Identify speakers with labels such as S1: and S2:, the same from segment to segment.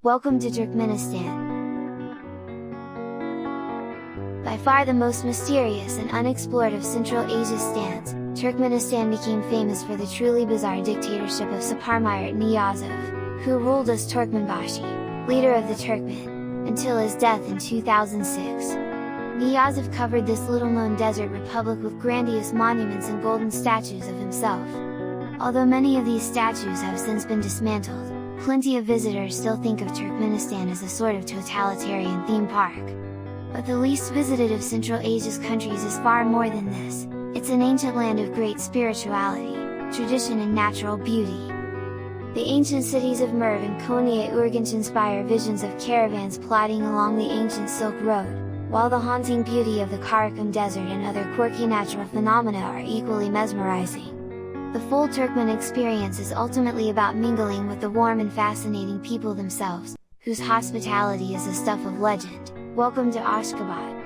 S1: Welcome to Turkmenistan. By far the most mysterious and unexplored of Central Asia's stands, Turkmenistan became famous for the truly bizarre dictatorship of Saparmyrat Niyazov, who ruled as Turkmenbashi, leader of the Turkmen, until his death in 2006. Niyazov covered this little-known desert republic with grandiose monuments and golden statues of himself. Although many of these statues have since been dismantled, plenty of visitors still think of Turkmenistan as a sort of totalitarian theme park. But the least visited of Central Asia's countries is far more than this. It's an ancient land of great spirituality, tradition and natural beauty. The ancient cities of Merv and Konya-Urgench inspire visions of caravans plodding along the ancient Silk Road, while the haunting beauty of the Karakum Desert and other quirky natural phenomena are equally mesmerizing. The full Turkmen experience is ultimately about mingling with the warm and fascinating people themselves, whose hospitality is the stuff of legend. Welcome to Ashgabat!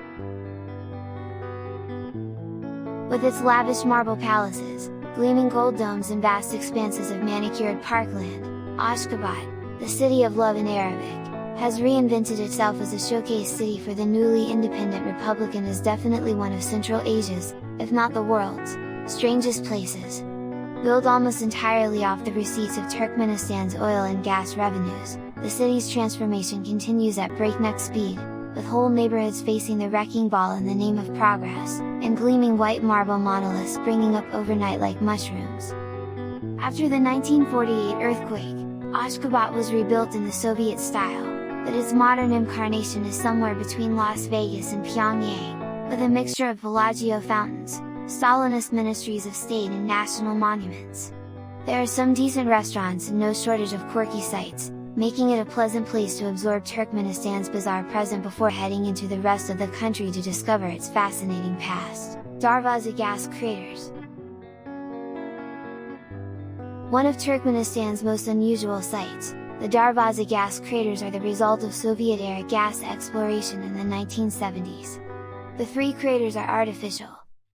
S1: With its lavish marble palaces, gleaming gold domes and vast expanses of manicured parkland, Ashgabat, the city of love in Arabic, has reinvented itself as a showcase city for the newly independent republic and is definitely one of Central Asia's, if not the world's, strangest places. Built almost entirely off the receipts of Turkmenistan's oil and gas revenues, the city's transformation continues at breakneck speed, with whole neighbourhoods facing the wrecking ball in the name of progress, and gleaming white marble monoliths springing up overnight like mushrooms. After the 1948 earthquake, Ashgabat was rebuilt in the Soviet style, but its modern incarnation is somewhere between Las Vegas and Pyongyang, with a mixture of Bellagio fountains, Stalinist ministries of state and national monuments. There are some decent restaurants and no shortage of quirky sights, making it a pleasant place to absorb Turkmenistan's bizarre present before heading into the rest of the country to discover its fascinating past. Darvaza gas craters. One of Turkmenistan's most unusual sights, the Darvaza gas craters are the result of Soviet-era gas exploration in the 1970s. The three craters are artificial.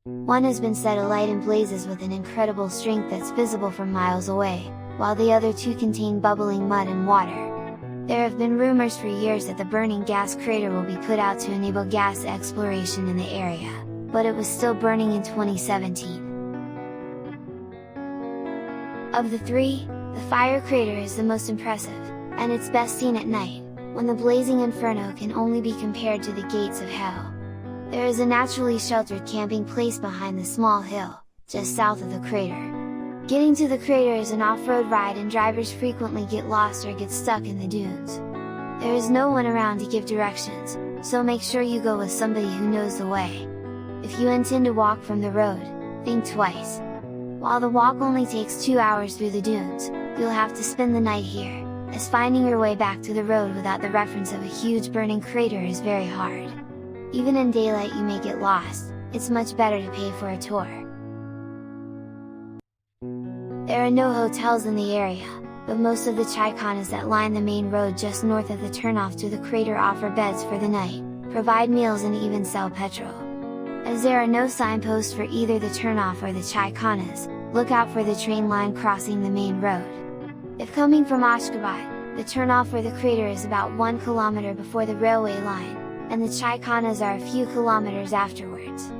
S1: One has been set alight and blazes with an incredible strength that's visible from miles away, while the other two contain bubbling mud and water. There have been rumors for years that the burning gas crater will be put out to enable gas exploration in the area, but it was still burning in 2017. Of the three, the fire crater is the most impressive, and it's best seen at night, when the blazing inferno can only be compared to the gates of hell. There is a naturally sheltered camping place behind the small hill, just south of the crater. Getting to the crater is an off-road ride and drivers frequently get lost or get stuck in the dunes. There is no one around to give directions, so make sure you go with somebody who knows the way. If you intend to walk from the road, think twice. While the walk only takes 2 hours through the dunes, you'll have to spend the night here, as finding your way back to the road without the reference of a huge burning crater is very hard. Even in daylight you may get lost, it's much better to pay for a tour. There are no hotels in the area, but most of the chaikhanas that line the main road just north of the turnoff to the crater offer beds for the night, provide meals and even sell petrol. As there are no signposts for either the turnoff or the chaikhanas, look out for the train line crossing the main road. If coming from Ashgabat, the turnoff for the crater is about 1 kilometer before the railway line, and the chaikhanas are a few kilometers afterwards.